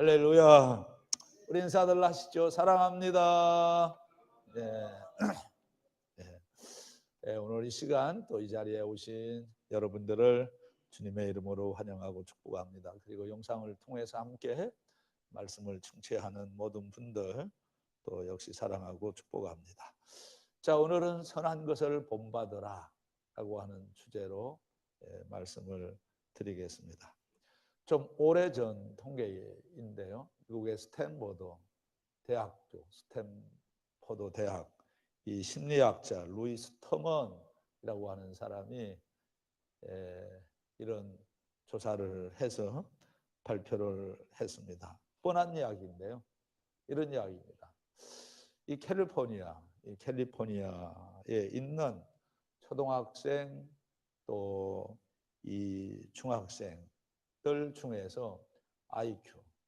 할렐루야. 우리 인사들 하시죠. 사랑합니다. 네. 네. 오늘 이 시간 또 이 자리에 오신 여러분들을 주님의 이름으로 환영하고 축복합니다. 그리고 영상을 통해서 함께 말씀을 청취하는 모든 분들 또 역시 사랑하고 축복합니다. 자, 오늘은 선한 것을 본받으라 라고 하는 주제로 말씀을 드리겠습니다. 좀 오래전 통계인데요. 미국의 스탠포드 대학 이 심리학자 루이스 터먼이라고 하는 사람이 이런 조사를 해서 발표를 했습니다. 뻔한 이야기인데요. 이런 이야기입니다. 이 캘리포니아에 있는 초등학생 또 이 중학생들 중에서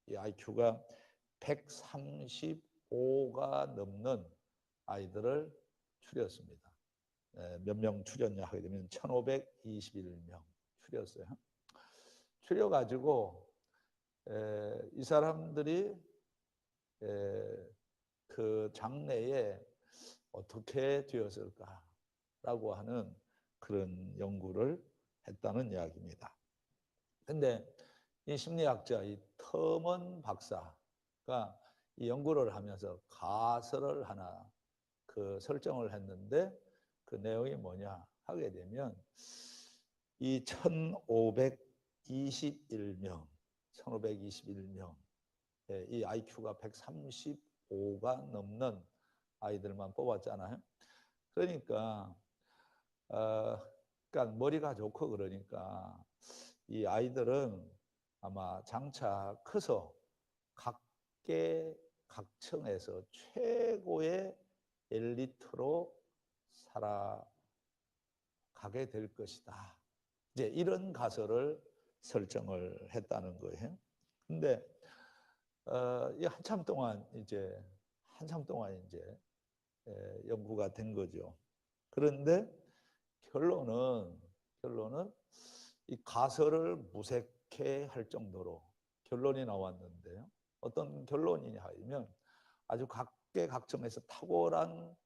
이 IQ가 135가 넘는 아이들을 추렸습니다. 몇 명 추렸냐 하게 되면 1521명 추렸어요. 추려가지고 이 사람들이 그 장래에 어떻게 되었을까라고 하는 그런 연구를 했다는 이야기입니다. 근데 이 심리학자 이 터먼 박사가 이 연구를 하면서 가설을 하나 그 설정을 했는데 그 내용이 뭐냐 하게 되면 이 1521명 이 IQ가 135가 넘는 아이들만 뽑았잖아요. 그러니까 그러니까 머리가 좋고 그러니까 이 아이들은 아마 장차 커서 각계 각층에서 최고의 엘리트로 살아가게 될 것이다. 이제 이런 가설을 설정을 했다는 거예요. 근데 한참 동안 이제 연구가 된 거죠. 그런데 결론은 이 가설을 무색해 할 정도로 결론이 나왔는데요. 어떤 결론이냐 하면 아주 각계각층에서 탁월한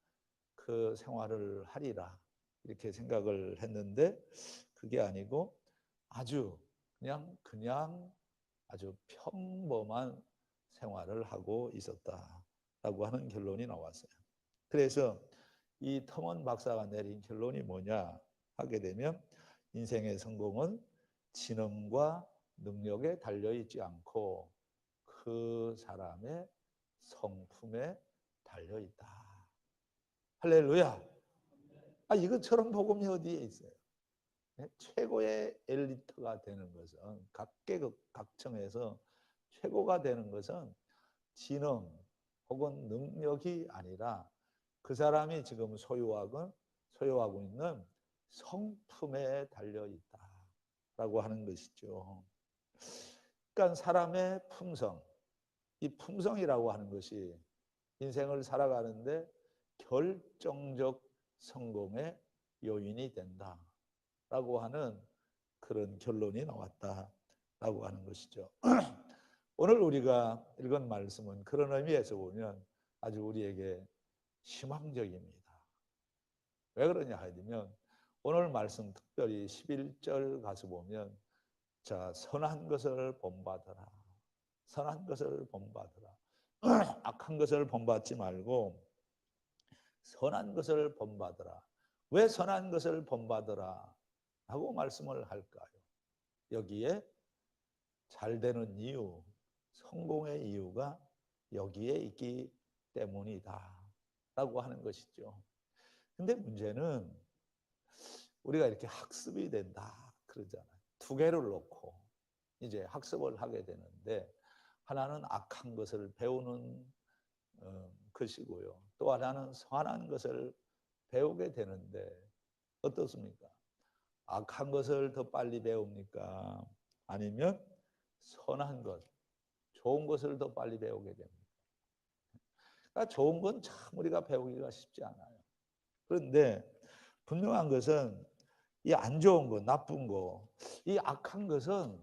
그 생활을 하리라 이렇게 생각을 했는데 그게 아니고 아주 그냥 아주 평범한 생활을 하고 있었다라고 하는 결론이 나왔어요. 그래서 이 터먼 박사가 내린 결론이 뭐냐 하게 되면 인생의 성공은 지능과 능력에 달려있지 않고 그 사람의 성품에 달려있다. 할렐루야. 이것처럼 복음이 어디에 있어요? 최고의 엘리트가 되는 것은 각계각층에서 최고가 되는 것은 지능 혹은 능력이 아니라 그 사람이 지금 소유하고 있는 성품에 달려있다라고 하는 것이죠. 그러니까 사람의 품성, 이 품성이라고 하는 것이 인생을 살아가는데 결정적 성공의 요인이 된다라고 하는 그런 결론이 나왔다라고 하는 것이죠. 오늘 우리가 읽은 말씀은 그런 의미에서 보면 아주 우리에게 희망적입니다. 왜 그러냐 하면 오늘 말씀 특별히 11절 가서 보면 자, 선한 것을 본받으라. 선한 것을 본받으라. 악한 것을 본받지 말고 선한 것을 본받으라. 왜 선한 것을 본받으라 하고 말씀을 할까요? 여기에 잘 되는 이유, 성공의 이유가 여기에 있기 때문이다 라고 하는 것이죠. 근데 문제는 우리가 이렇게 학습이 된다 그러잖아요. 두 개를 놓고 이제 학습을 하게 되는데 하나는 악한 것을 배우는 것이고요. 또 하나는 선한 것을 배우게 되는데 어떻습니까? 악한 것을 더 빨리 배웁니까? 아니면 선한 것, 좋은 것을 더 빨리 배우게 됩니까? 그러니까 좋은 건 참 우리가 배우기가 쉽지 않아요. 그런데 분명한 것은 이 안 좋은 거, 나쁜 거, 이 악한 것은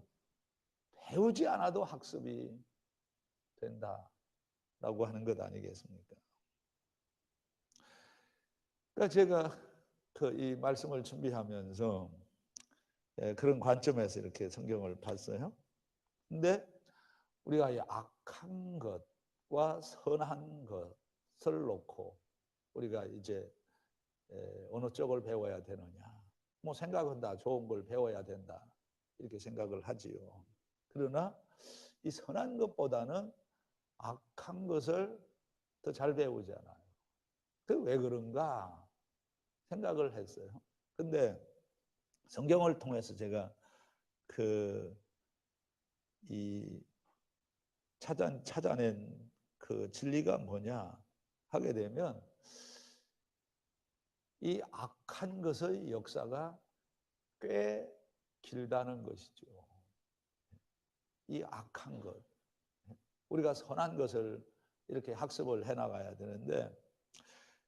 배우지 않아도 학습이 된다라고 하는 것 아니겠습니까? 그러니까 제가 이 말씀을 준비하면서 그런 관점에서 이렇게 성경을 봤어요. 근데 우리가 이 악한 것과 선한 것을 놓고 우리가 이제 어느 쪽을 배워야 되느냐. 뭐 생각은 다 좋은 걸 배워야 된다. 이렇게 생각을 하지요. 그러나 이 선한 것보다는 악한 것을 더 잘 배우잖아요. 그 왜 그런가 생각을 했어요. 근데 성경을 통해서 제가 이 찾아낸 그 진리가 뭐냐 하게 되면 이 악한 것의 역사가 꽤 길다는 것이죠. 이 악한 것. 우리가 선한 것을 이렇게 학습을 해 나가야 되는데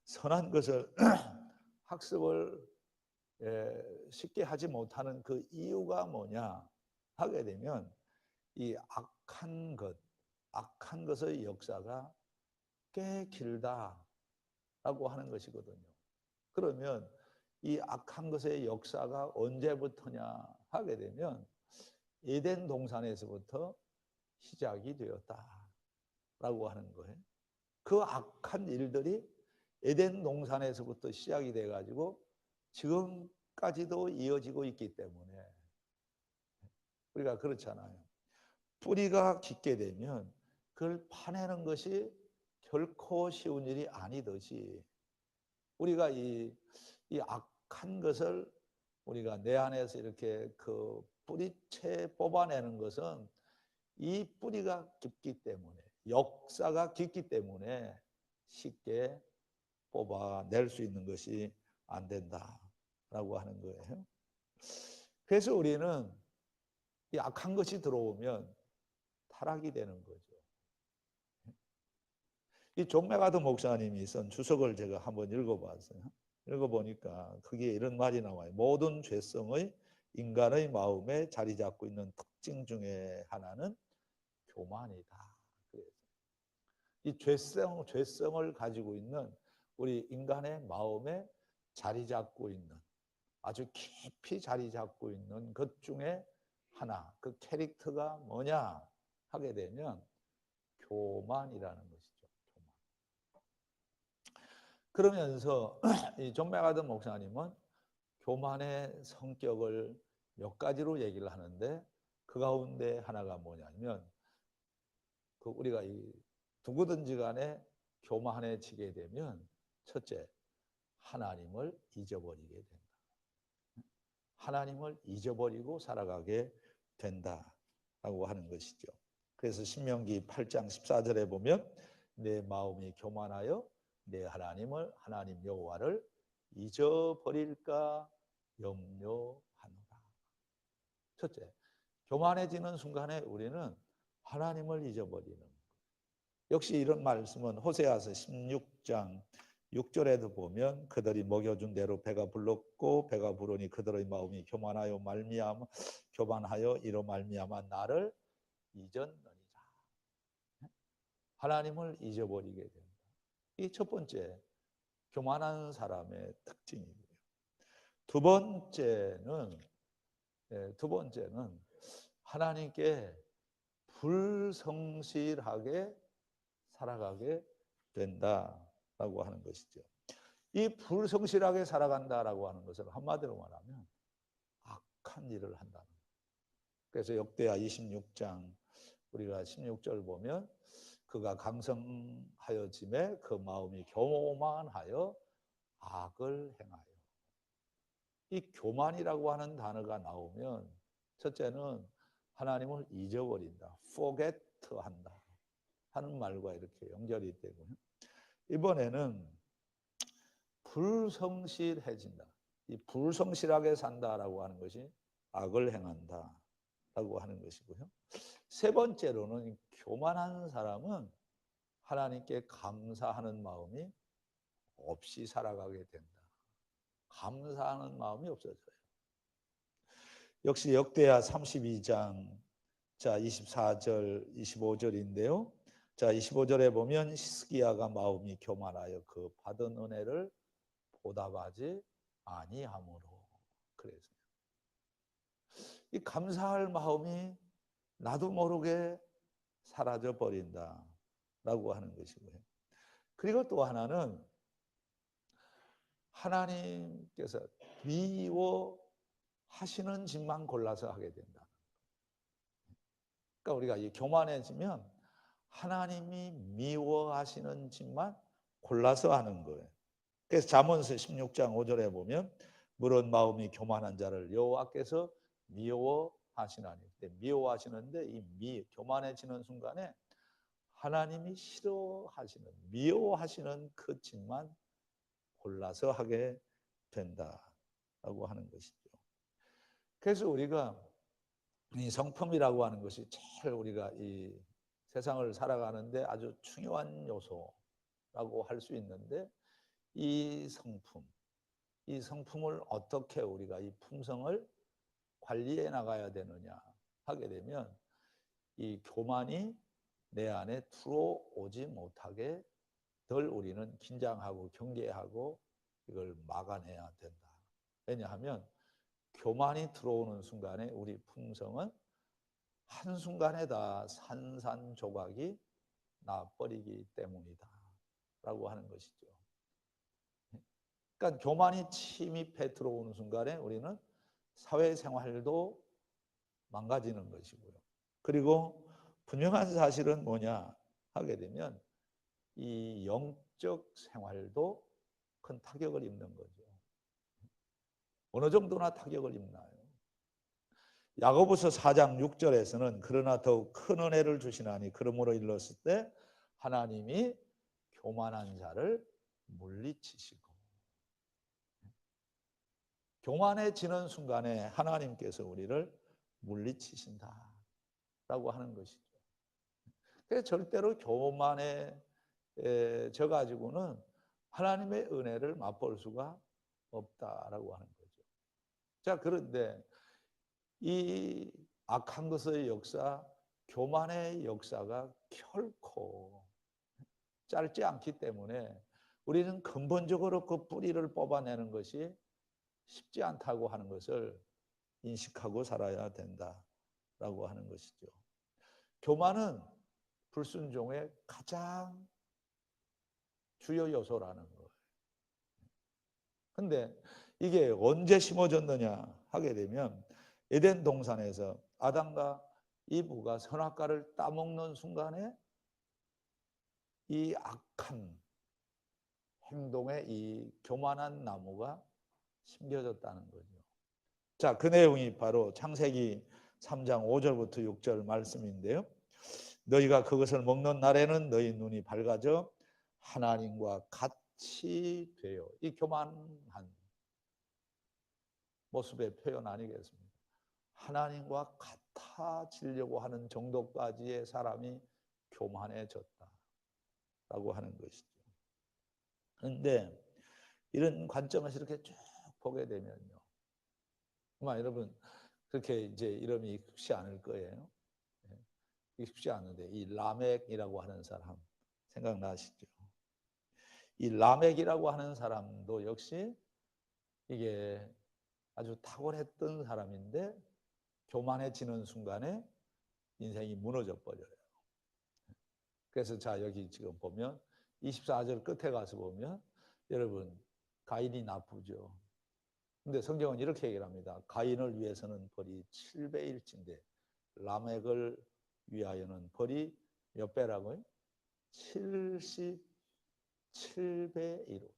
선한 것을 학습을 쉽게 하지 못하는 그 이유가 뭐냐 하게 되면 이 악한 것의 역사가 꽤 길다라고 하는 것이거든요. 그러면 이 악한 것의 역사가 언제부터냐 하게 되면 에덴 동산에서부터 시작이 되었다라고 하는 거예요. 그 악한 일들이 에덴 동산에서부터 시작이 돼가지고 지금까지도 이어지고 있기 때문에 우리가 그렇잖아요. 뿌리가 깊게 되면 그걸 파내는 것이 결코 쉬운 일이 아니듯이 우리가 이 악한 것을 우리가 내 안에서 이렇게 그 뿌리채 뽑아내는 것은 이 뿌리가 깊기 때문에 역사가 깊기 때문에 쉽게 뽑아낼 수 있는 것이 안 된다라고 하는 거예요. 그래서 우리는 이 악한 것이 들어오면 타락이 되는 거죠. 이 존 맥아더 목사님이 쓴 주석을 제가 한번 읽어봤어요. 읽어보니까 거기에 이런 말이 나와요. 모든 죄성의 인간의 마음에 자리 잡고 있는 특징 중에 하나는 교만이다. 이 죄성을 가지고 있는 우리 인간의 마음에 자리 잡고 있는 아주 깊이 자리 잡고 있는 것 중에 하나, 그 캐릭터가 뭐냐 하게 되면 교만이라는 것이죠. 교만. 그러면서 이 존 맥아더 목사님은 교만의 성격을 몇 가지로 얘기를 하는데 그 가운데 하나가 뭐냐면 우리가 누구든지 간에 교만해지게 되면 첫째, 하나님을 잊어버리게 된다. 하나님을 잊어버리고 살아가게 된다라고 하는 것이죠. 그래서 신명기 8장 14절에 보면 내 마음이 교만하여 내 하나님 여호와를 잊어버릴까 염려하노라. 첫째, 교만해지는 순간에 우리는 하나님을 잊어버리는 거예요. 역시 이런 말씀은 호세아서 16장 6절에도 보면 그들이 먹여준 대로 배가 불렀고 배가 부르니 그들의 마음이 교만하여 이로 말미암아 나를 잊었느니라. 하나님을 잊어버리게 된다. 이 첫 번째 교만한 사람의 특징이고요. 두 번째는 하나님께 불성실하게 살아가게 된다라고 하는 것이죠. 이 불성실하게 살아간다라고 하는 것은 한마디로 말하면 악한 일을 한다는 거예요. 그래서 역대하 26장 우리가 16절 보면 그가 강성하여짐에 그 마음이 교만하여 악을 행하여. 이 교만이라고 하는 단어가 나오면 첫째는 하나님을 잊어버린다. forget 한다 하는 말과 이렇게 연결이 되고요. 이번에는 불성실해진다. 이 불성실하게 산다라고 하는 것이 악을 행한다라고 하는 것이고요. 세 번째로는 교만한 사람은 하나님께 감사하는 마음이 없이 살아가게 된다. 감사하는 마음이 없어져요. 역시 역대하 32장 24절 25절인데요. 자, 25절에 보면 히스기야가 마음이 교만하여 그 받은 은혜를 보답하지 아니하므로. 그래서 이 감사할 마음이 나도 모르게 사라져 버린다라고 하는 것이고요. 그리고 또 하나는 하나님께서 미워하시는 짓만 골라서 하게 된다. 그러니까 우리가 이 교만해지면 하나님이 미워하시는 짓만 골라서 하는 거예요. 그래서 잠언서 16장 5절에 보면 물은 마음이 교만한 자를 여호와께서 미워하시나니. 미워하시는데 이 교만해지는 순간에 하나님이 싫어하시는, 미워하시는 그 짓만 골라서 하게 된다라고 하는 것이죠. 그래서 우리가 이 성품이라고 하는 것이 제일 우리가 이 세상을 살아가는데 아주 중요한 요소라고 할 수 있는데, 이 성품을 어떻게 우리가 이 품성을 관리해 나가야 되느냐 하게 되면 이 교만이 내 안에 들어오지 못하게 덜 우리는 긴장하고 경계하고 이걸 막아내야 된다. 왜냐하면 교만이 들어오는 순간에 우리 품성은 한순간에 다 산산조각이 나버리기 때문이다 라고 하는 것이죠. 그러니까 교만이 침입해 들어오는 순간에 우리는 사회생활도 망가지는 것이고요. 그리고 분명한 사실은 뭐냐 하게 되면 이 영적 생활도 큰 타격을 입는 거죠. 어느 정도나 타격을 입나요? 야고보서 4장 6절에서는 그러나 더욱 큰 은혜를 주시나니 그러므로 일렀을 때 하나님이 교만한 자를 물리치시고. 교만해지는 순간에 하나님께서 우리를 물리치신다라고 하는 것이죠. 그래서 절대로 교만해져 가지고는 하나님의 은혜를 맛볼 수가 없다라고 하는 거죠. 자, 그런데 이 악한 것의 역사, 교만의 역사가 결코 짧지 않기 때문에 우리는 근본적으로 그 뿌리를 뽑아내는 것이 쉽지 않다고 하는 것을 인식하고 살아야 된다라고 하는 것이죠. 교만은 불순종의 가장 주요 요소라는 거예요. 근데 이게 언제 심어졌느냐 하게 되면 에덴 동산에서 아담과 이브가 선악과를 따먹는 순간에 이 악한 행동에 이 교만한 나무가 심겨졌다는 거죠. 자, 그 내용이 바로 창세기 3장 5절부터 6절 말씀인데요. 너희가 그것을 먹는 날에는 너희 눈이 밝아져 하나님과 같이 되어. 이 교만한 모습의 표현 아니겠습니까? 하나님과 같아지려고 하는 정도까지의 사람이 교만해졌다라고 하는 것이죠. 그런데 이런 관점에서 이렇게 쭉 보게 되면요, 아마 여러분 그렇게 이제 이름이 익숙치 않을 거예요. 익숙치 않은데 이 라멕이라고 하는 사람 생각나시죠? 이 라멕이라고 하는 사람도 역시 이게 아주 탁월했던 사람인데 교만해지는 순간에 인생이 무너져 버려요. 그래서 자, 여기 지금 보면 24절 끝에 가서 보면 여러분 가인이 나쁘죠. 근데 성경은 이렇게 얘기를 합니다. 가인을 위해서는 벌이 7배일진데 라멕을 위하여는 벌이 몇 배라고요? 77배이로다.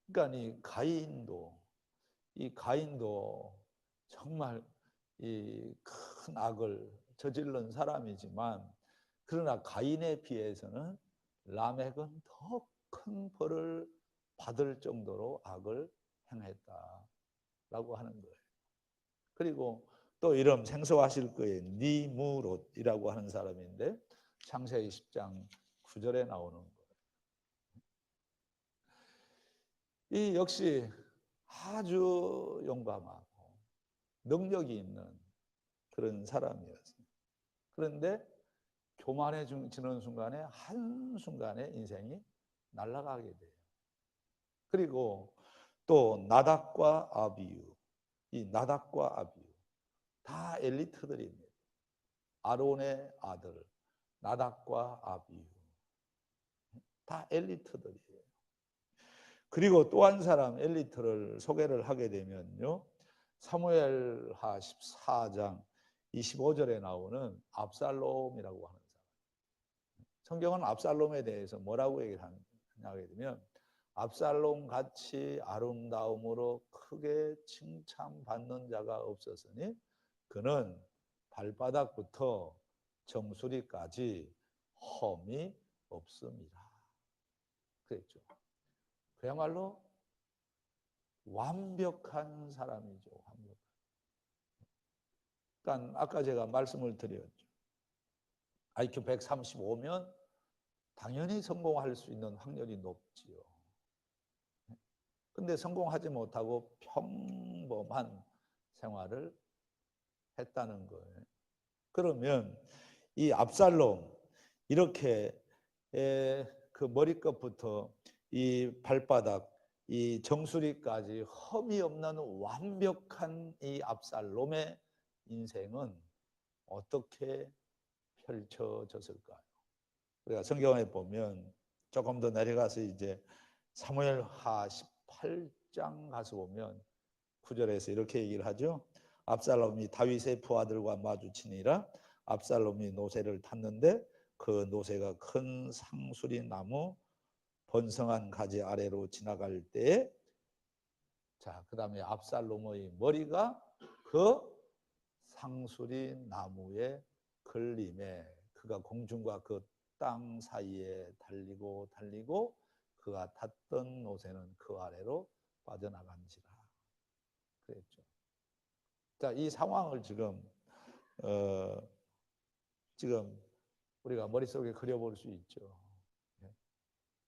그러니까 이 가인도 정말 이 큰 악을 저지른 사람이지만, 그러나 가인에 비해서는 라멕은 더 큰 벌을 받을 정도로 악을 행했다라고 하는 거예요. 그리고 또 이름 생소하실 거예요. 니무롯이라고 하는 사람인데 창세기 10장 9절에 나오는 거예요. 이 역시 아주 용감하고 능력이 있는 그런 사람이었어요. 그런데 교만해지는 순간에 한순간에 인생이 날아가게 돼요. 그리고 또 나답과 아비유, 이 나답과 아비유 다 엘리트들입니다. 아론의 아들 나답과 아비유 다 엘리트들이에요. 그리고 또 한 사람 엘리트를 소개를 하게 되면요, 사무엘하 14장 25절에 나오는 압살롬이라고 하는 사람. 성경은 압살롬에 대해서 뭐라고 얘기를 하냐고 되면, 압살롬 같이 아름다움으로 크게 칭찬받는 자가 없었으니 그는 발바닥부터 정수리까지 험이 없습니다. 그랬죠. 그야말로 완벽한 사람이죠. 완벽한. 그러니까 아까 제가 말씀을 드렸죠. IQ 135면 당연히 성공할 수 있는 확률이 높지요. 근데 성공하지 못하고 평범한 생활을 했다는 거예요. 그러면 이 압살롬 이렇게 그 머리끝부터 이 발바닥 이 정수리까지 흠이 없는 완벽한 이 압살롬의 인생은 어떻게 펼쳐졌을까요? 우리가 성경에 보면 조금 더 내려가서 이제 사무엘하 18장 가서 보면 9절에서 이렇게 얘기를 하죠. 압살롬이 다윗의 부하들과 마주치니라. 압살롬이 노새를 탔는데 그 노새가 큰 상수리 나무 번성한 가지 아래로 지나갈 때에, 자, 그 다음에 압살롬의 머리가 그 상수리 나무에 걸림에 그가 공중과 그 땅 사이에 달리고 그가 탔던 노새는 그 아래로 빠져나간지라 그랬죠. 자, 이 상황을 지금 우리가 머릿속에 그려볼 수 있죠.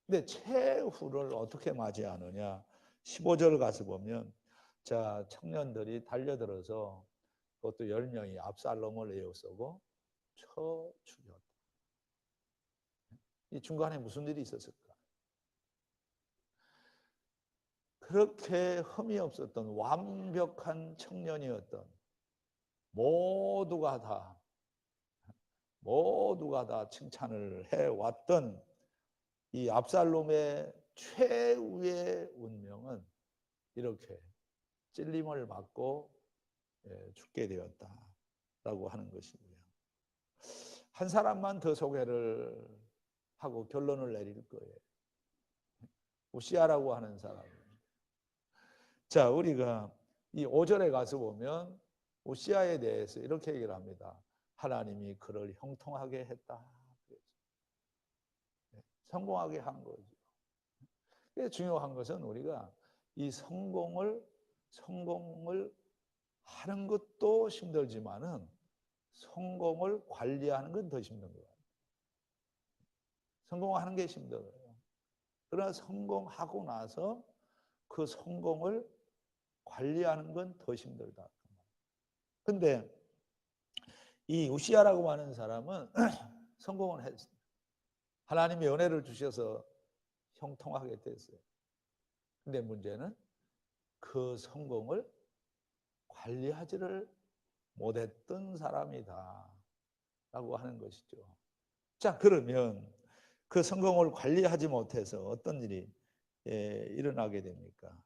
근데 최후를 어떻게 맞이하느냐? 15절 가서 보면, 자, 청년들이 달려들어서 그것도 10명이 압살롬을 에워싸고 쳐 죽였다. 이 중간에 무슨 일이 있었을까? 그렇게 흠이 없었던 완벽한 청년이었던 모두가 다 칭찬을 해왔던 이 압살롬의 최후의 운명은 이렇게 찔림을 받고 죽게 되었다라고 하는 것이고요. 한 사람만 더 소개를 하고 결론을 내릴 거예요. 우시아라고 하는 사람입니다. 자, 우리가 이 5절에 가서 보면 우시아에 대해서 이렇게 얘기를 합니다. 하나님이 그를 형통하게 했다. 성공하게 한 거죠. 중요한 것은 우리가 이 성공을 하는 것도 힘들지만은 성공을 관리하는 건 더 힘든 거예요. 성공하는 게 힘들어요. 그러나 성공하고 나서 그 성공을 관리하는 건 더 힘들다. 근데 이 우시아라고 하는 사람은 성공을 했어요. 하나님이 은혜를 주셔서 형통하게 됐어요. 근데 문제는 그 성공을 관리하지를 못했던 사람이다 라고 하는 것이죠. 자, 그러면 그 성공을 관리하지 못해서 어떤 일이 일어나게 됩니까?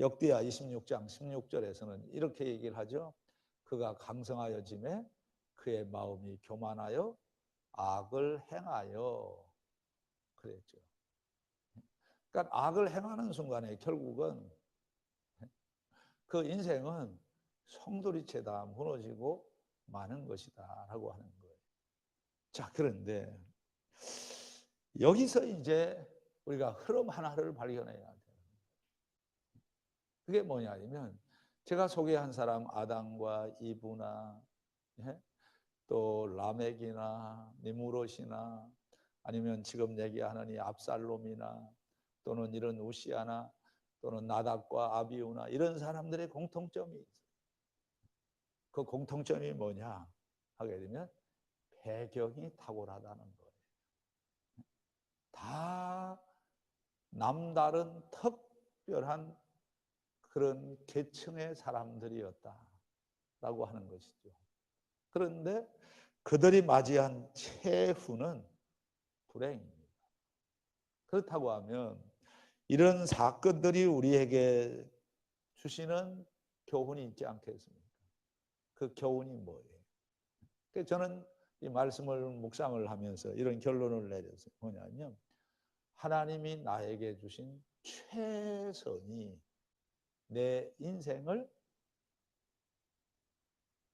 역대하 26장 16절에서는 이렇게 얘기를 하죠. 그가 강성하여짐에 그의 마음이 교만하여 악을 행하여 그랬죠. 그러니까 악을 행하는 순간에 결국은 그 인생은 송두리째 다 무너지고 마는 것이다 라고 하는 거예요. 자, 그런데 여기서 이제 우리가 흐름 하나를 발견해야 돼요. 그게 뭐냐면 제가 소개한 사람 아담과 이브나 또 라멕이나 니무롯이나 아니면 지금 얘기하는 이 압살롬이나 또는 이런 우시아나 또는 나답과 아비우나 이런 사람들의 공통점이 있어요. 그 공통점이 뭐냐 하게 되면 배경이 탁월하다는 거예요. 다 남다른 특별한 그런 계층의 사람들이었다라고 하는 것이죠. 그런데 그들이 맞이한 최후는 불행입니다. 그렇다고 하면 이런 사건들이 우리에게 주시는 교훈이 있지 않겠습니까? 그 교훈이 뭐예요? 저는 이 말씀을 묵상을 하면서 이런 결론을 내렸어요. 뭐냐면 하나님이 나에게 주신 최선이 내 인생을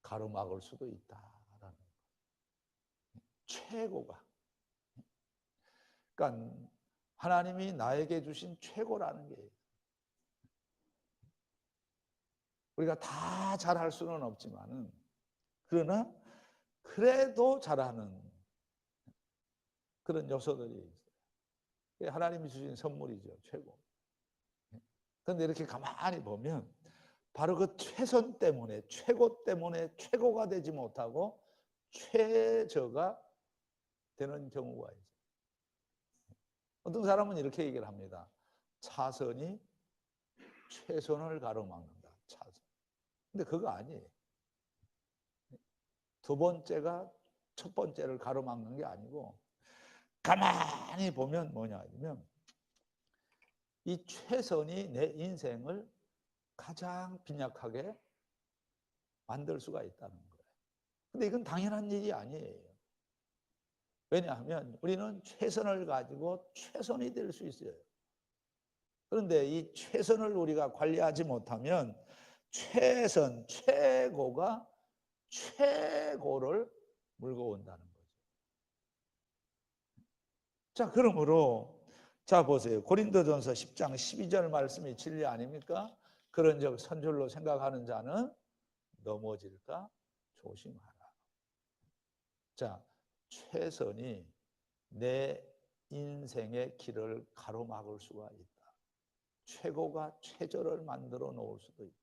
가로막을 수도 있다라는 거예요. 최고가. 그러니까 하나님이 나에게 주신 최고라는 게 우리가 다 잘할 수는 없지만은 그러나 그래도 잘하는 그런 요소들이 있어요. 하나님이 주신 선물이죠. 최고. 그런데 이렇게 가만히 보면 바로 그 최선 때문에 최고 때문에 최고가 되지 못하고 최저가 되는 경우가 있어요. 어떤 사람은 이렇게 얘기를 합니다. 차선이 최선을 가로막는다. 차선. 근데 그거 아니에요. 두 번째가 첫 번째를 가로막는 게 아니고 가만히 보면 뭐냐 하면 이 최선이 내 인생을 가장 빈약하게 만들 수가 있다는 거예요. 근데 이건 당연한 일이 아니에요. 왜냐하면 우리는 최선을 가지고 최선이 될 수 있어요. 그런데 이 최선을 우리가 관리하지 못하면 최선, 최고가 최고를 물고 온다는 거죠. 자, 그러므로 자 보세요. 고린도전서 10장 12절 말씀이 진리 아닙니까? 그런즉 선줄로 생각하는 자는 넘어질까 조심하라. 자, 최선이 내 인생의 길을 가로막을 수가 있다. 최고가 최저를 만들어 놓을 수도 있다.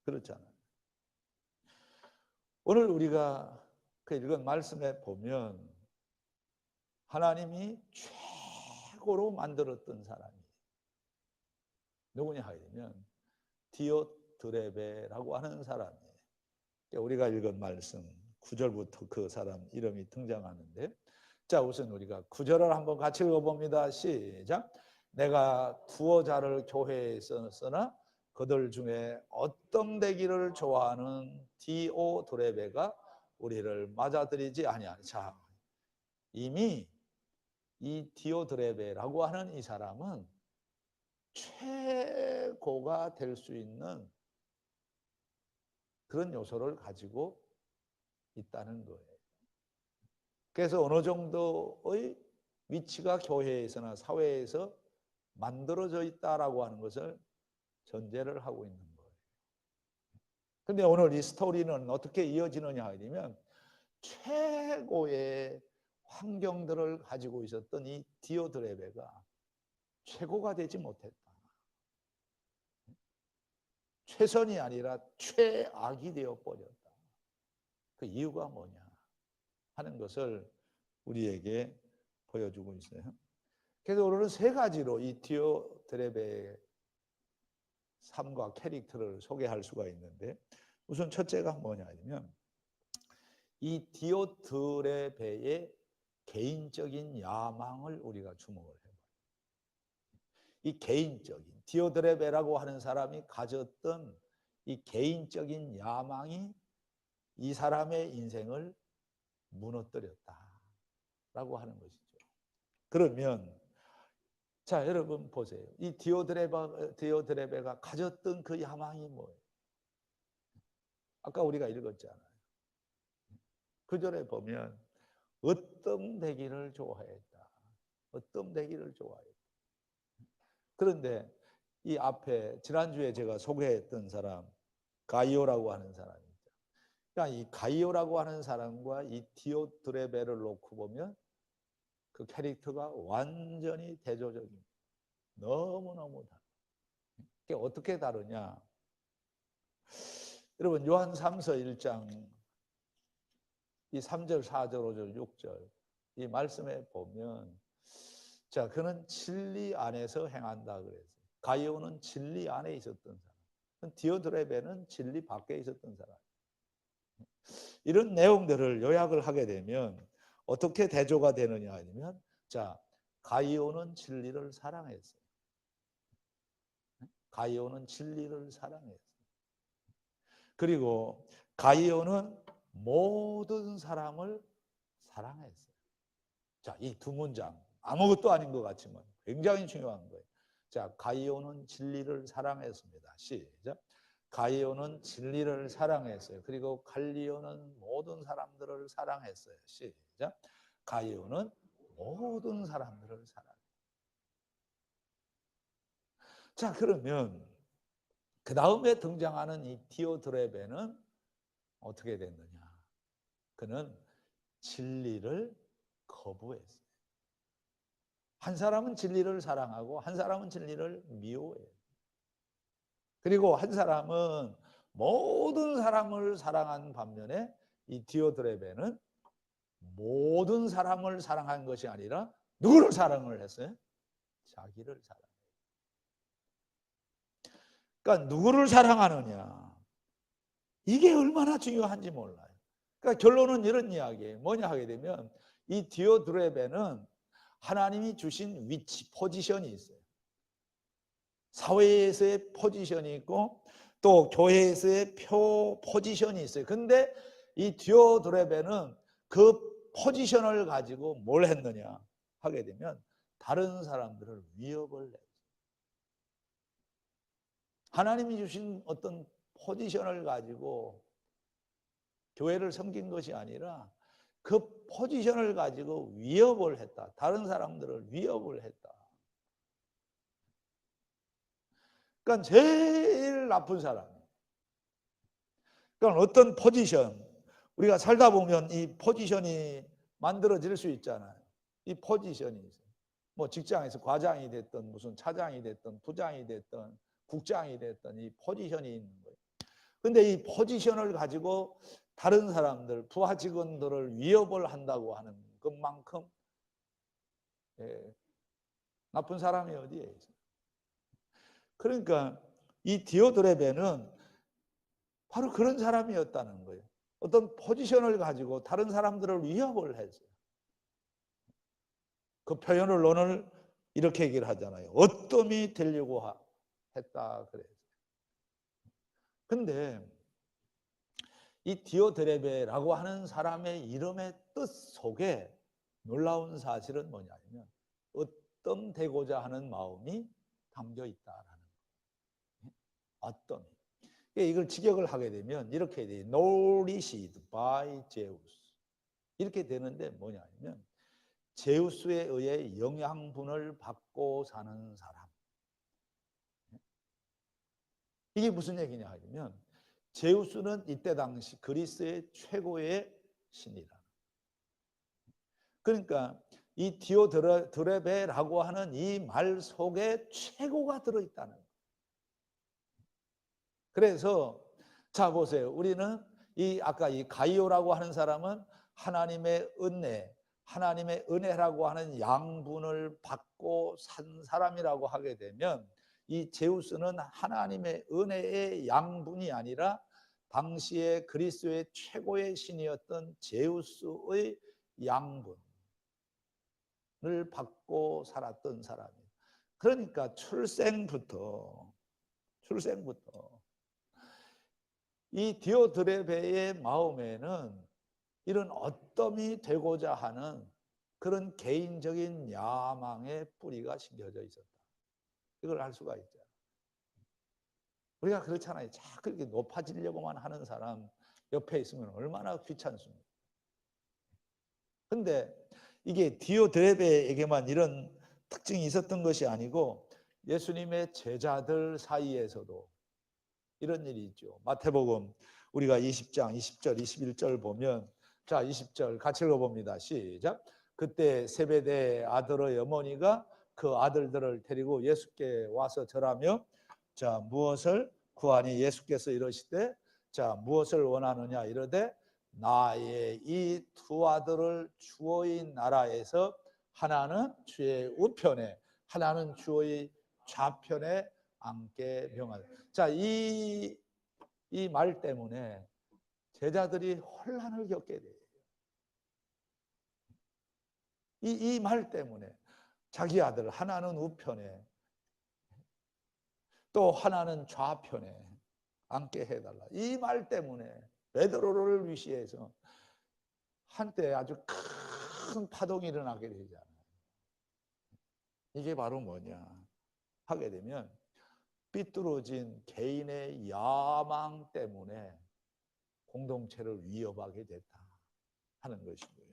그렇잖아요. 오늘 우리가 그 읽은 말씀에 보면 하나님이 최고로 만들었던 사람이 누구냐 하면 디오드레베라고 하는 사람이에요. 우리가 읽은 말씀 9절부터 그 사람 이름이 등장하는데 자 우선 우리가 9절을 한번 같이 읽어봅니다. 시작. 내가 두어 자를 교회에 있었으나 그들 중에 어떤 되기를 좋아하는 디오드레베가 우리를 맞아들이지 아니하니. 자 이미 이 디오드레베라고 하는 이 사람은 최고가 될 수 있는 그런 요소를 가지고 있다는 거예요. 그래서 어느 정도의 위치가 교회에서나 사회에서 만들어져 있다라고 하는 것을 전제를 하고 있는 거예요. 그런데 오늘 이 스토리는 어떻게 이어지느냐 하면 최고의 환경들을 가지고 있었던 이 디오드레베가 최고가 되지 못했다. 최선이 아니라 최악이 되어버렸다. 그 이유가 뭐냐 하는 것을 우리에게 보여주고 있어요. 그래서 오늘은 세 가지로 이 디오드레베의 삶과 캐릭터를 소개할 수가 있는데 우선 첫째가 뭐냐 하면 이 디오드레베의 개인적인 야망을 우리가 주목을 해봐요. 이 개인적인 디오드레베라고 하는 사람이 가졌던 이 개인적인 야망이 이 사람의 인생을 무너뜨렸다라고 하는 것이죠. 그러면 자 여러분 보세요. 이 디오드레베가 가졌던 그 야망이 뭐예요? 아까 우리가 읽었잖아요. 그 절에 보면 어떤 되기를 좋아했다. 어떤 되기를 좋아했다. 그런데 이 앞에 지난주에 제가 소개했던 사람 가이오라고 하는 사람이죠. 그러니까 이 가이오라고 하는 사람과 이 디오드레베를 놓고 보면 그 캐릭터가 완전히 대조적입니다. 너무너무 다르다. 그게 어떻게 다르냐? 여러분 요한 3서 1장 이 3절, 4절, 5절, 6절 이 말씀에 보면 자, 그는 진리 안에서 행한다 그랬어요. 가이오는 진리 안에 있었던 사람. 디오드레베는 진리 밖에 있었던 사람. 이런 내용들을 요약을 하게 되면 어떻게 대조가 되느냐 하면 자, 가이오는 진리를 사랑했어요. 가이오는 진리를 사랑했어요. 그리고 가이오는 모든 사람을 사랑했어요. 자, 이 두 문장 아무것도 아닌 것 같지만 굉장히 중요한 거예요. 자, 가이오는 진리를 사랑했습니다. 시작. 가이오는 진리를 사랑했어요. 그리고 갈리오는 모든 사람들을 사랑했어요. 시작. 가이오는 모든 사람들을 사랑했어요. 자, 그러면 그 다음에 등장하는 이 디오드레베는 어떻게 됐느냐? 그는 진리를 거부했어요. 한 사람은 진리를 사랑하고 한 사람은 진리를 미워해요. 그리고 한 사람은 모든 사람을 사랑한 반면에 이 디오드레베는 모든 사람을 사랑한 것이 아니라 누구를 사랑을 했어요? 자기를 사랑해요. 그러니까 누구를 사랑하느냐 이게 얼마나 중요한지 몰라요. 그러니까 결론은 이런 이야기예요. 뭐냐 하게 되면 이 디오드레베는 하나님이 주신 위치, 포지션이 있어요. 사회에서의 포지션이 있고 또 교회에서의 포지션이 있어요. 근데 이 디오드레베는 그 포지션을 가지고 뭘 했느냐 하게 되면 다른 사람들을 위협을 했어요. 하나님이 주신 어떤 포지션을 가지고 교회를 섬긴 것이 아니라 그 포지션을 가지고 위협을 했다. 다른 사람들을 위협을 했다. 그러니까 제일 나쁜 사람. 그러니까 어떤 포지션, 우리가 살다 보면 이 포지션이 만들어질 수 있잖아요. 이 포지션이 있어요. 뭐 직장에서 과장이 됐든 무슨 차장이 됐든 부장이 됐든 국장이 됐든 이 포지션이 있는 거예요. 근데 이 포지션을 가지고 다른 사람들, 부하 직원들을 위협을 한다고 하는 것만큼 나쁜 사람이 어디에 있어요? 그러니까 이 디오드레베는 바로 그런 사람이었다는 거예요. 어떤 포지션을 가지고 다른 사람들을 위협을 했어요. 그 표현을 오늘 이렇게 얘기를 하잖아요. 어떠미 되려고 했다 그래요. 근데 이 디오드레베라고 하는 사람의 이름의 뜻 속에 놀라운 사실은 뭐냐면 어떤되고자 하는 마음이 담겨 있다라는 거예요. 어떤 이걸 직역을 하게 되면 이렇게 돼요. Nourished by Zeus 이렇게 되는데 뭐냐면 제우스에 의해 영양분을 받고 사는 사람. 이게 무슨 얘기냐 하면 제우스는 이때 당시 그리스의 최고의 신이라. 그러니까 이 디오드레베라고 하는 이 말 속에 최고가 들어있다는 거예요. 그래서 자 보세요. 우리는 이 아까 이 가이오라고 하는 사람은 하나님의 은혜, 하나님의 은혜라고 하는 양분을 받고 산 사람이라고 하게 되면 이 제우스는 하나님의 은혜의 양분이 아니라 당시에 그리스의 최고의 신이었던 제우스의 양분을 받고 살았던 사람이에요. 그러니까 출생부터 이 디오드레베의 마음에는 이런 어떠미 되고자 하는 그런 개인적인 야망의 뿌리가 심겨져 있었다. 이걸 알 수가 있죠. 우리가 그렇잖아요. 자꾸 이렇게 높아지려고만 하는 사람 옆에 있으면 얼마나 귀찮습니까? 근데 이게 디오드레베에게만 이런 특징이 있었던 것이 아니고 예수님의 제자들 사이에서도 이런 일이 있죠. 마태복음 우리가 20장 20절 21절 보면 자 20절 같이 읽어봅니다. 시작. 그때 세베대의 아들의 어머니가 그 아들들을 데리고 예수께 와서 절하며 자 무엇을 구하니 예수께서 이러시되 자 무엇을 원하느냐 이르되 나의 이 두 아들을 주의 나라에서 하나는 주의 우편에 하나는 주의 좌편에 앉게 명하다. 자, 이 말 때문에 제자들이 혼란을 겪게 돼요. 이 말 때문에 자기 아들 하나는 우편에 또 하나는 좌편에 앉게 해달라. 이 말 때문에 베드로를 위시해서 한때 아주 큰 파동이 일어나게 되잖아요. 이게 바로 뭐냐 하게 되면 삐뚤어진 개인의 야망 때문에 공동체를 위협하게 됐다 하는 것이고요.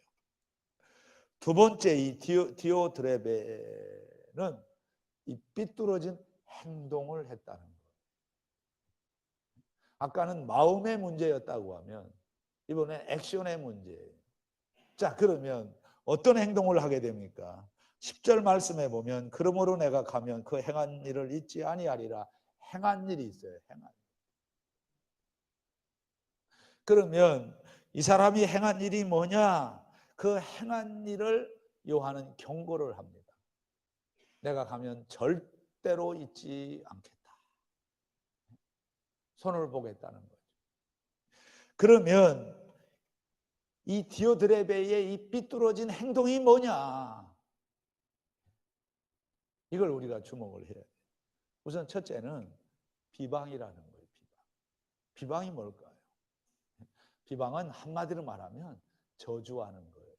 두 번째 이 디오드레베는 이 삐뚤어진 행동을 했다는 거예요. 아까는 마음의 문제였다고 하면 이번에 액션의 문제예요. 자, 그러면 어떤 행동을 하게 됩니까? 10절 말씀에 보면 그러므로 내가 가면 그 행한 일을 잊지 아니하리라. 행한 일이 있어요. 행한. 그러면 이 사람이 행한 일이 뭐냐? 그 행한 일을 요한은 경고를 합니다. 내가 가면 절대로 잊지 않겠다. 손을 보겠다는 거죠. 그러면 이 디오드레베의 이 삐뚤어진 행동이 뭐냐? 이걸 우리가 주목을 해야 돼요. 우선 첫째는 비방이라는 거예요. 비방이 뭘까요? 비방은 한마디로 말하면 저주하는 거예요.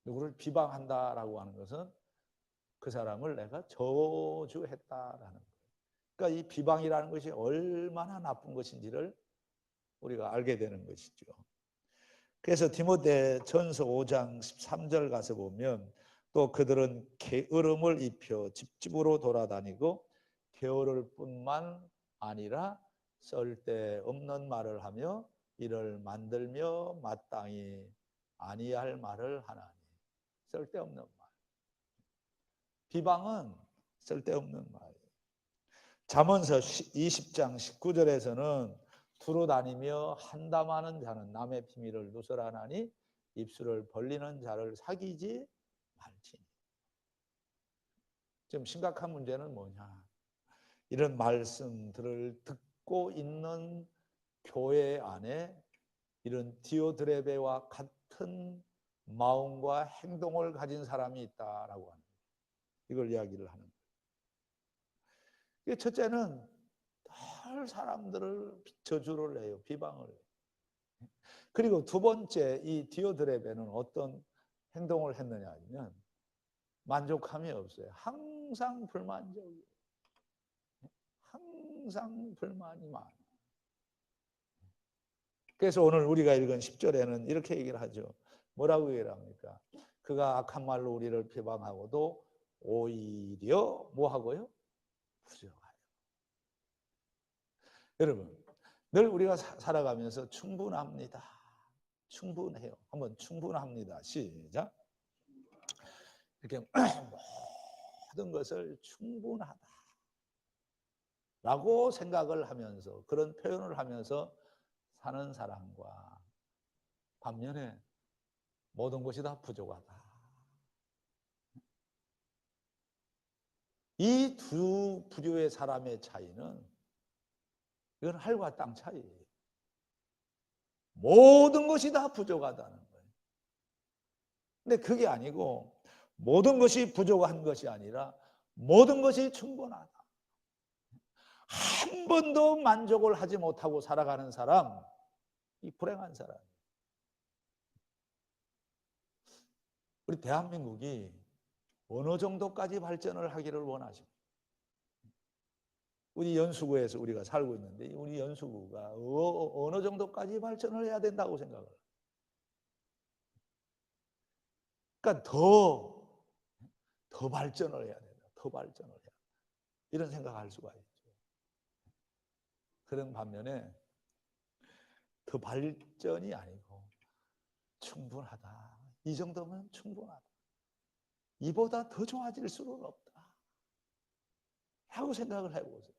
누구를 비방한다라고 하는 것은 그 사람을 내가 저주했다라는 거예요. 그러니까 이 비방이라는 것이 얼마나 나쁜 것인지를 우리가 알게 되는 것이죠. 그래서 디모데전서 5장 13절 가서 보면 또 그들은 게으름을 입혀 집집으로 돌아다니고 게으를 뿐만 아니라 쓸데없는 말을 하며 이를 만들며 마땅히 아니할 말을 하나니. 쓸데없는 말. 비방은 쓸데없는 말이에요. 잠언서 20장 19절에서는 두루 다니며 한담하는 자는 남의 비밀을 누설하나니 입술을 벌리는 자를 사귀지 말지니. 지금 심각한 문제는 뭐냐? 이런 말씀들을 듣고 있는 교회 안에 이런 디오드레베와 같은 마음과 행동을 가진 사람이 있다라고 하는 거예요. 이걸 이야기를 하는 거예요. 첫째는 늘 사람들을 저주를 해요. 비방을 해요. 그리고 두 번째 이 디오드레베는 어떤 행동을 했느냐 하면 만족함이 없어요. 항상 불만족이에요. 항상 불만이 많아요. 그래서 오늘 우리가 읽은 10절에는 이렇게 얘기를 하죠. 뭐라고 얘기를 합니까? 그가 악한 말로 우리를 비방하고도 오히려 뭐하고요? 부정하여. 여러분, 늘 우리가 살아가면서 충분합니다. 충분해요. 한번 충분합니다. 시작. 이렇게 모든 것을 충분하다 라고 생각을 하면서 그런 표현을 하면서 사는 사람과 반면에 모든 것이 다 부족하다. 이 두 부류의 사람의 차이는 이건 하늘과 땅 차이예요. 모든 것이 다 부족하다는 거예요. 근데 그게 아니고 모든 것이 부족한 것이 아니라 모든 것이 충분하다. 한 번도 만족을 하지 못하고 살아가는 사람, 이 불행한 사람. 우리 대한민국이 어느 정도까지 발전을 하기를 원하십니까? 우리 연수구에서 우리가 살고 있는데 우리 연수구가 어느 정도까지 발전을 해야 된다고 생각을 해요. 그러니까 더 발전을 해야 된다. 더 발전을 해야 된다. 이런 생각할 수가 있죠. 그런 반면에 더 발전이 아니고 충분하다. 이 정도면 충분하다. 이보다 더 좋아질 수는 없다. 하고 생각을 해보세요.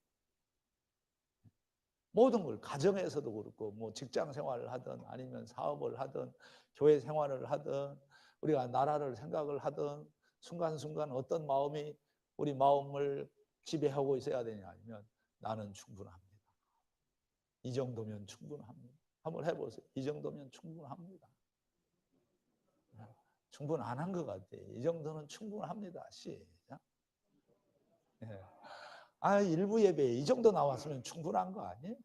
모든 걸 가정에서도 그렇고 뭐 직장 생활을 하든 아니면 사업을 하든 교회 생활을 하든 우리가 나라를 생각을 하든 순간순간 어떤 마음이 우리 마음을 지배하고 있어야 되냐 하면 나는 충분합니다. 이 정도면 충분합니다. 한번 해보세요. 이 정도면 충분합니다. 충분 안 한 것 같아요. 이 정도는 충분합니다. 시작. 예. 일부 예배에 이 정도 나왔으면 충분한 거 아니에요?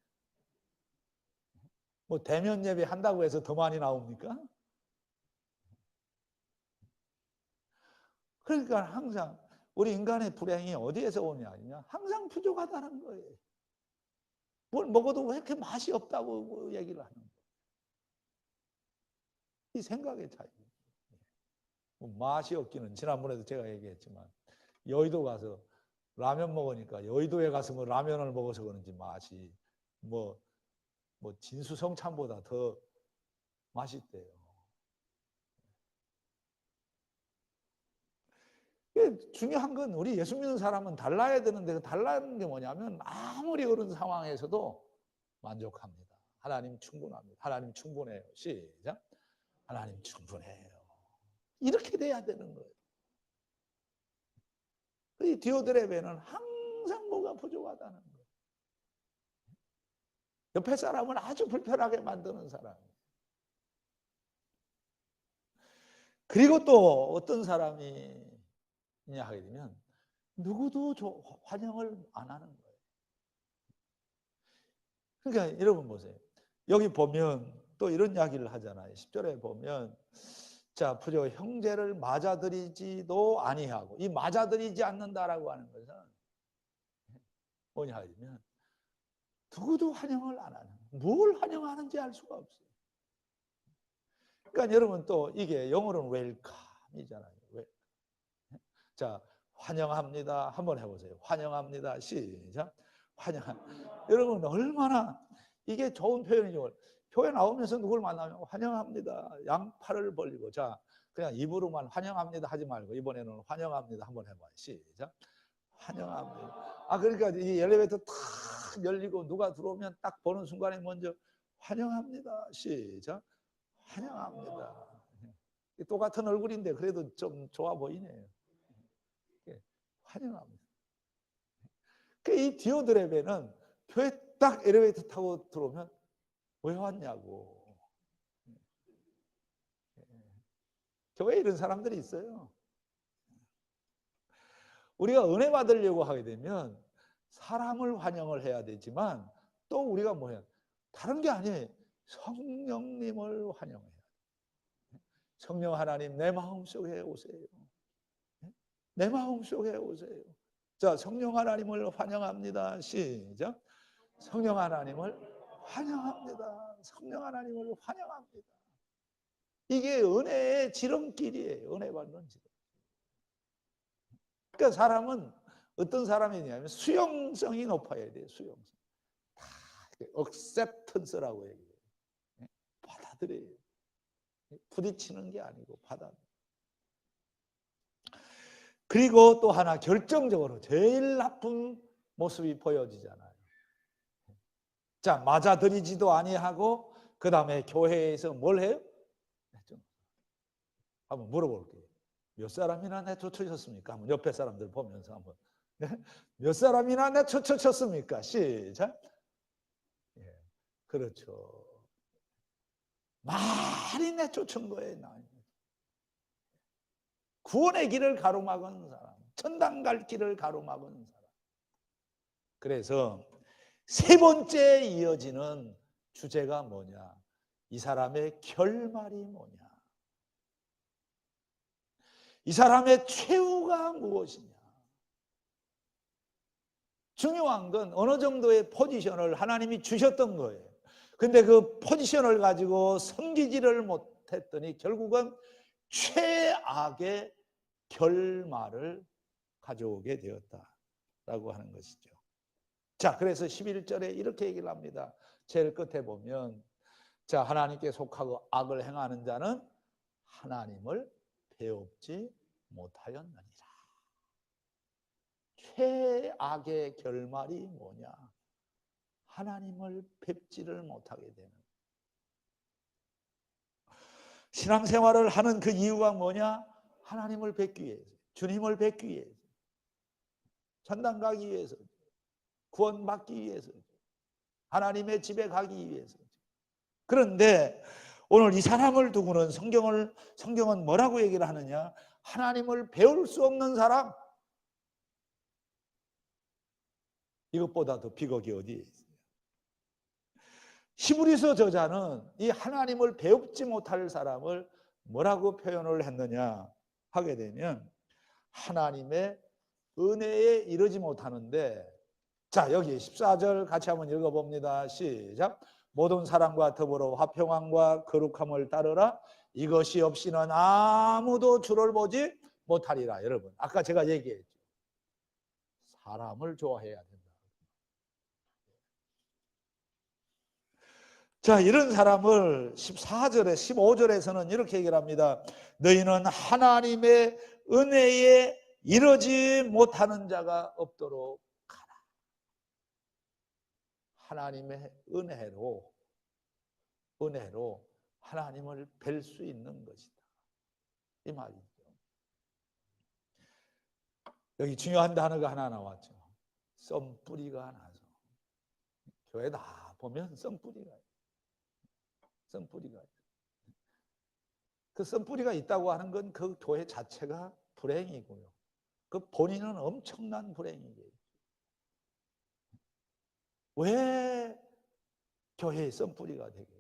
뭐 대면 예배 한다고 해서 더 많이 나옵니까? 그러니까 항상 우리 인간의 불행이 어디에서 오냐 하면 항상 부족하다는 거예요. 뭘 먹어도 왜 이렇게 맛이 없다고 얘기를 하는 거예요. 이 생각의 차이. 뭐 맛이 없기는 지난번에도 제가 얘기했지만 여의도 가서 라면 먹으니까 여의도에 가서 뭐 라면을 먹어서 그런지 맛이 뭐 진수성찬보다 더 맛있대요. 중요한 건 우리 예수 믿는 사람은 달라야 되는데 달라는 게 뭐냐면 아무리 그런 상황에서도 만족합니다. 하나님 충분합니다. 하나님 충분해요. 시작. 하나님 충분해요. 이렇게 돼야 되는 거예요. 이 디오드레베는 항상 뭐가 부족하다는 거예요. 옆에 사람을 아주 불편하게 만드는 사람이에요. 그리고 또 어떤 사람이냐 하게 되면 누구도 환영을 안 하는 거예요. 그러니까 여러분 보세요. 여기 보면 또 이런 이야기를 하잖아요. 10절에 보면 자, 부조 형제를 맞아들이지도 아니하고 이 맞아들이지 않는다라고 하는 것은 뭐냐 하면 누구도 환영을 안 하는 뭘 환영하는지 알 수가 없어요. 그러니까 여러분 또 이게 영어로는 웰컴이잖아요. 자, 환영합니다. 한번 해보세요. 환영합니다. 시작. 여러분 얼마나 이게 좋은 표현이죠. 교회 나오면서 누굴 만나면 환영합니다. 양팔을 벌리고 자 그냥 입으로만 환영합니다 하지 말고 이번에는 환영합니다 한번 해봐요. 시작. 환영합니다. 그러니까 이 엘리베이터 탁 열리고 누가 들어오면 딱 보는 순간에 먼저 환영합니다. 시작. 환영합니다. 똑같은 얼굴인데 그래도 좀 좋아 보이네요. 환영합니다. 이 디오드레베는 교회 딱 엘리베이터 타고 들어오면 왜 왔냐고. 교회에 이런 사람들이 있어요. 우리가 은혜 받으려고 하게 되면 사람을 환영을 해야 되지만 또 우리가 뭐예요? 다른 게 아니에요. 성령님을 환영해야 돼요. 성령 하나님 내 마음속에 오세요. 내 마음속에 오세요. 자, 성령 하나님을 환영합니다. 시작. 성령 하나님을 환영합니다. 성령 하나님을 환영합니다. 이게 은혜의 지름길이에요. 은혜 받는 지름. 그러니까 사람은 어떤 사람이냐면 수용성이 높아야 돼요. 수용성. 다 acceptance라고 얘기해요. 받아들여요. 부딪히는 게 아니고 받아들여요. 그리고 또 하나 결정적으로 제일 나쁜 모습이 보여지잖아요. 자, 맞아들이지도 아니하고 그 다음에 교회에서 뭘 해요? 한번 물어볼게요. 몇 사람이나 내쫓으셨습니까? 한번 옆에 사람들 보면서 한번. 네? 몇 사람이나 내쫓으셨습니까? 시작. 예, 그렇죠. 많이 내쫓은 거예요. 구원의 길을 가로막은 사람, 천당 갈 길을 가로막은 사람. 그래서 세 번째 이어지는 주제가 뭐냐? 이 사람의 결말이 뭐냐? 이 사람의 최후가 무엇이냐? 중요한 건 어느 정도의 포지션을 하나님이 주셨던 거예요. 근데 그 포지션을 가지고 섬기지를 못했더니 결국은 최악의 결말을 가져오게 되었다라고 하는 것이죠. 자, 그래서 11절에 이렇게 얘기를 합니다. 제일 끝에 보면 자, 하나님께 속하고 악을 행하는 자는 하나님을 배웁지 못하였느니라. 최악의 결말이 뭐냐? 하나님을 뵙지를 못하게 되는. 신앙생활을 하는 그 이유가 뭐냐? 하나님을 뵙기 위해서, 주님을 뵙기 위해서, 천당 가기 위해서, 구원받기 위해서, 하나님의 집에 가기 위해서. 그런데 오늘 이 사람을 두고는 성경은 뭐라고 얘기를 하느냐? 하나님을 배울 수 없는 사람. 이것보다 더 비극이 어디에 있어요? 히브리서 저자는 이 하나님을 배우지 못할 사람을 뭐라고 표현을 했느냐 하게 되면 하나님의 은혜에 이르지 못하는데, 자, 여기 14절 같이 한번 읽어봅니다. 시작. 모든 사람과 더불어 화평함과 거룩함을 따르라. 이것이 없이는 아무도 주를 보지 못하리라. 여러분, 아까 제가 얘기했죠. 사람을 좋아해야 된다. 자, 이런 사람을 14절에 15절에서는 이렇게 얘기를 합니다. 너희는 하나님의 은혜에 이르지 못하는 자가 없도록 가라. 하나님의 은혜로 하나님을 뵐 수 있는 것이다. 이 말이죠. 여기 중요한 단어가 하나 나왔죠. 썸뿌리가 나서. 교회 다 보면 썸뿌리가 있어요. 썸뿌리가 있어요. 그 썸뿌리가 있다고 하는 건 그 교회 자체가 불행이고요. 그 본인은 엄청난 불행이에요. 왜 교회에 썸뿌리가 되게?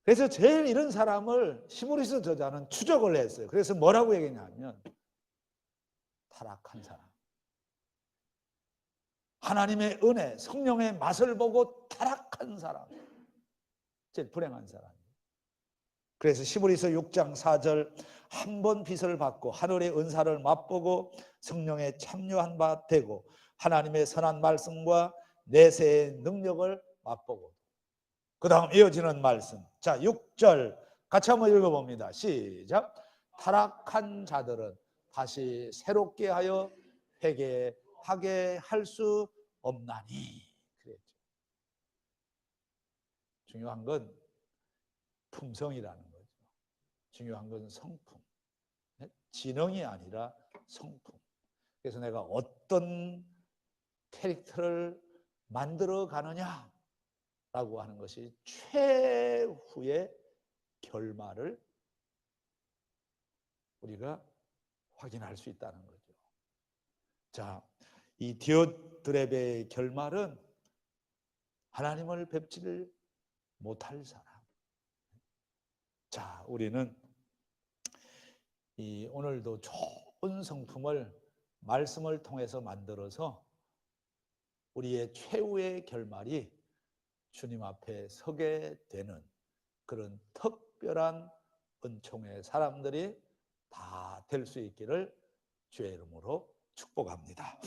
그래서 제일 이런 사람을 히브리서 저자는 추적을 했어요. 그래서 뭐라고 얘기했냐면 타락한 사람. 하나님의 은혜, 성령의 맛을 보고 타락한 사람. 제일 불행한 사람. 그래서 히브리서 6장 4절 한 번 빚을 받고 하늘의 은사를 맛보고 성령에 참여한 바 되고 하나님의 선한 말씀과 내세의 능력을 맛보고. 그 다음 이어지는 말씀. 자, 6절 같이 한번 읽어봅니다. 시작. 타락한 자들은 다시 새롭게 하여 회개하게 할 수 없나니. 그랬죠. 중요한 건 품성이라는 거죠. 중요한 건 성품. 지능이 아니라 성품. 그래서 내가 어떤 캐릭터를 만들어 가느냐 라고 하는 것이 최후의 결말을 우리가 확인할 수 있다는 거죠. 자, 이 디오드레베의 결말은 하나님을 뵙지를 못할 사람. 자, 우리는 오늘도 좋은 성품을 말씀을 통해서 만들어서 우리의 최후의 결말이 주님 앞에 서게 되는 그런 특별한 은총의 사람들이 다 될 수 있기를 주의 이름으로 축복합니다.